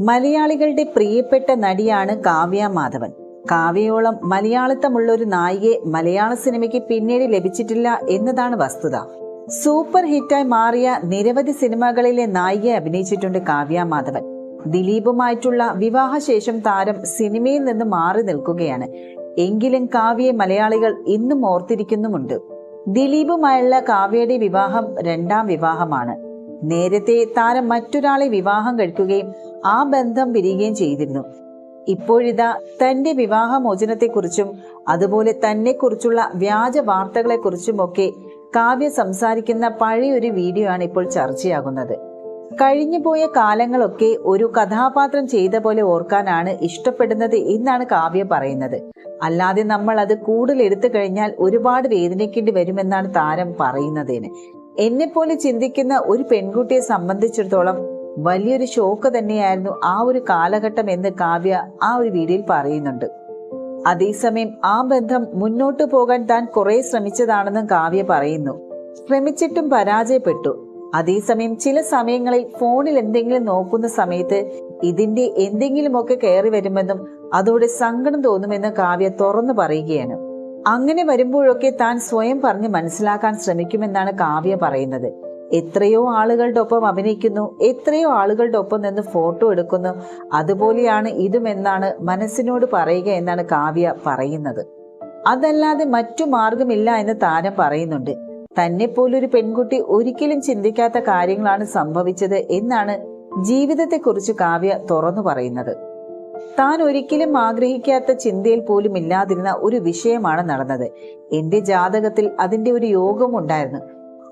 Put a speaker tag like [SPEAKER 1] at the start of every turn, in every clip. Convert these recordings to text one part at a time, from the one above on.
[SPEAKER 1] മലയാളികളുടെ പ്രിയപ്പെട്ട നടിയാണ് കാവ്യ മാധവൻ. കാവ്യയോളം മലയാളിത്തമുള്ള ഒരു നായികയെ മലയാള സിനിമയ്ക്ക് പിന്നീട് ലഭിച്ചിട്ടില്ല എന്നതാണ് വസ്തുത. സൂപ്പർ ഹിറ്റായി മാറിയ നിരവധി സിനിമകളിലെ നായികയെ അഭിനയിച്ചിട്ടുണ്ട് കാവ്യ മാധവൻ. ദിലീപുമായിട്ടുള്ള വിവാഹശേഷം താരം സിനിമയിൽ നിന്ന് മാറി നിൽക്കുകയാണ്. എങ്കിലും കാവ്യയെ മലയാളികൾ ഇന്നും ഓർത്തിരിക്കുന്നുമുണ്ട്. ദിലീപുമായുള്ള കാവ്യയുടെ വിവാഹം രണ്ടാം വിവാഹമാണ്. നേരത്തെ താരം മറ്റൊരാളെ വിവാഹം കഴിക്കുകയും ആ ബന്ധം പിരിയുകയും ചെയ്തിരുന്നു. ഇപ്പോഴിതാ തന്റെ വിവാഹമോചനത്തെക്കുറിച്ചും അതുപോലെ തന്നെ കുറിച്ചുള്ള വ്യാജ വാർത്തകളെക്കുറിച്ചുമൊക്കെ കാവ്യ സംസാരിക്കുന്ന പഴയൊരു വീഡിയോ ആണ് ഇപ്പോൾ ചർച്ചയാകുന്നത്. കഴിഞ്ഞുപോയ കാലങ്ങളൊക്കെ ഒരു കഥാപാത്രം ചെയ്ത പോലെ ഓർക്കാനാണ് ഇഷ്ടപ്പെടുന്നത് എന്നാണ് കാവ്യ പറയുന്നത്. അല്ലാതെ നമ്മൾ അത് കൂടുതൽ എടുത്തു കഴിഞ്ഞാൽ ഒരുപാട് വേദനിക്കേണ്ടി വരുമെന്നാണ് താരം പറയുന്നതിന്. എന്നെപ്പോലെ ചിന്തിക്കുന്ന ഒരു പെൺകുട്ടിയെ സംബന്ധിച്ചിടത്തോളം വലിയൊരു ഷോക്ക് തന്നെയായിരുന്നു ആ ഒരു കാലഘട്ടം എന്ന് കാവ്യ ആ ഒരു വീഡിയോയിൽ പറയുന്നുണ്ട്. അതേസമയം ആ ബന്ധം മുന്നോട്ടു പോകാൻ താൻ കുറെ ശ്രമിച്ചതാണെന്നും കാവ്യ പറയുന്നു. ശ്രമിച്ചിട്ടും പരാജയപ്പെട്ടു. അതേസമയം ചില സമയങ്ങളിൽ ഫോണിൽ എന്തെങ്കിലും നോക്കുന്ന സമയത്ത് ഇതിന്റെ എന്തെങ്കിലുമൊക്കെ കയറി വരുമെന്നും അതോടെ സങ്കടം തോന്നുമെന്നും കാവ്യ തുറന്നു പറയുകയാണ്. അങ്ങനെ വരുമ്പോഴൊക്കെ താൻ സ്വയം പറഞ്ഞ് മനസ്സിലാക്കാൻ ശ്രമിക്കുമെന്നാണ് കാവ്യ പറയുന്നത്. എത്രയോ ആളുകളുടെ ഒപ്പം അഭിനയിക്കുന്നു, എത്രയോ ആളുകളുടെ ഒപ്പം നിന്ന് ഫോട്ടോ എടുക്കുന്നു, അതുപോലെയാണ് ഇതുമെന്നാണ് മനസ്സിനോട് പറയുക എന്നാണ് കാവ്യ പറയുന്നത്. അതല്ലാതെ മറ്റു മാർഗമില്ല എന്ന് താരം പറയുന്നുണ്ട്. തന്നെ പോലൊരു പെൺകുട്ടി ഒരിക്കലും ചിന്തിക്കാത്ത കാര്യങ്ങളാണ് സംഭവിച്ചത് എന്നാണ് ജീവിതത്തെക്കുറിച്ച് കാവ്യ തുറന്നു പറയുന്നത്. താൻ ഒരിക്കലും ആഗ്രഹിക്കാത്ത ചിന്തയിൽ പോലും ഇല്ലാതിരുന്ന ഒരു വിഷയമാണ് നടന്നത്. എന്റെ ജാതകത്തിൽ അതിന്റെ ഒരു യോഗം ഉണ്ടായിരുന്നു.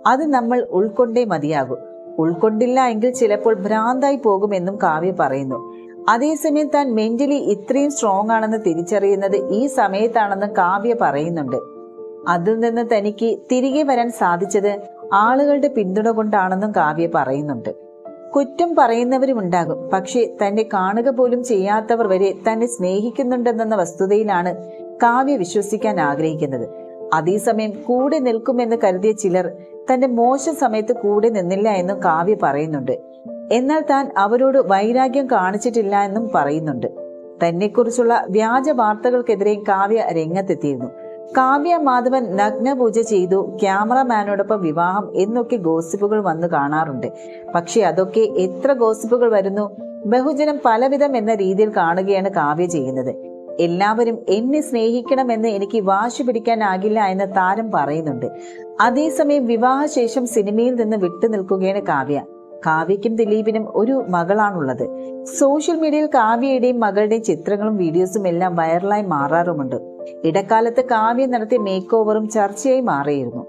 [SPEAKER 1] അത് നമ്മൾ ഉൾക്കൊണ്ടേ മതിയാകും. ഉൾക്കൊണ്ടില്ല എങ്കിൽ ചിലപ്പോൾ ഭ്രാന്തായി പോകുമെന്നും കാവ്യ പറയുന്നു. അതേസമയം താൻ മെന്റലി ഇത്രയും സ്ട്രോങ് ആണെന്ന് തിരിച്ചറിയുന്നത് ഈ സമയത്താണെന്ന് കാവ്യ പറയുന്നുണ്ട്. അതിൽ നിന്ന് തനിക്ക് തിരികെ വരാൻ സാധിച്ചത് ആളുകളുടെ പിന്തുണ കൊണ്ടാണെന്നും കാവ്യ പറയുന്നുണ്ട്. കുറ്റം പറയുന്നവരുമുണ്ടാകും, പക്ഷെ തന്നെ കാണുക പോലും ചെയ്യാത്തവർ വരെ തന്നെ സ്നേഹിക്കുന്നുണ്ടെന്ന വസ്തുതയിലാണ് കാവ്യ വിശ്വസിക്കാൻ ആഗ്രഹിക്കുന്നത്. അതേസമയം കൂടെ നിൽക്കുമെന്ന് കരുതിയ ചിലർ തന്റെ മോശം സമയത്ത് കൂടെ നിന്നില്ല എന്നും കാവ്യ പറയുന്നുണ്ട്. എന്നാൽ താൻ അവരോട് വൈരാഗ്യം കാണിച്ചിട്ടില്ല എന്നും പറയുന്നുണ്ട്. തന്നെക്കുറിച്ചുള്ള വ്യാജ വാർത്തകൾക്കെതിരെ കാവ്യ രംഗത്തെത്തിയിരുന്നു. കാവ്യ മാധവൻ നഗ്നപൂജ ചെയ്തു, ക്യാമറമാനോടൊപ്പം വിവാഹം എന്നൊക്കെ ഗോസിപ്പുകൾ വന്നു കാണാറുണ്ട്. പക്ഷെ അതൊക്കെ എത്ര ഗോസിപ്പുകൾ വരുന്നു, ബഹുജനം പലവിധം എന്ന രീതിയിൽ കാണുകയാണ് കാവ്യ ചെയ്യുന്നത്. എല്ലാവരും എന്നെ സ്നേഹിക്കണമെന്ന് എനിക്ക് വാശി പിടിക്കാനാകില്ല എന്ന് താരം പറയുന്നുണ്ട്. അതേസമയം വിവാഹശേഷം സിനിമയിൽ നിന്ന് വിട്ടുനിൽക്കുകയാണ് കാവ്യ. കാവ്യയ്ക്കും ദിലീപിനും ഒരു മകളാണുള്ളത്. സോഷ്യൽ മീഡിയയിൽ കാവ്യയുടെയും മകളുടെയും ചിത്രങ്ങളും വീഡിയോസും എല്ലാം വൈറലായി മാറാറുമുണ്ട്. ഇടക്കാലത്ത് കാവ്യ നടത്തിയ മേക്ക് ഓവറും ചർച്ചയായി മാറിയിരുന്നു.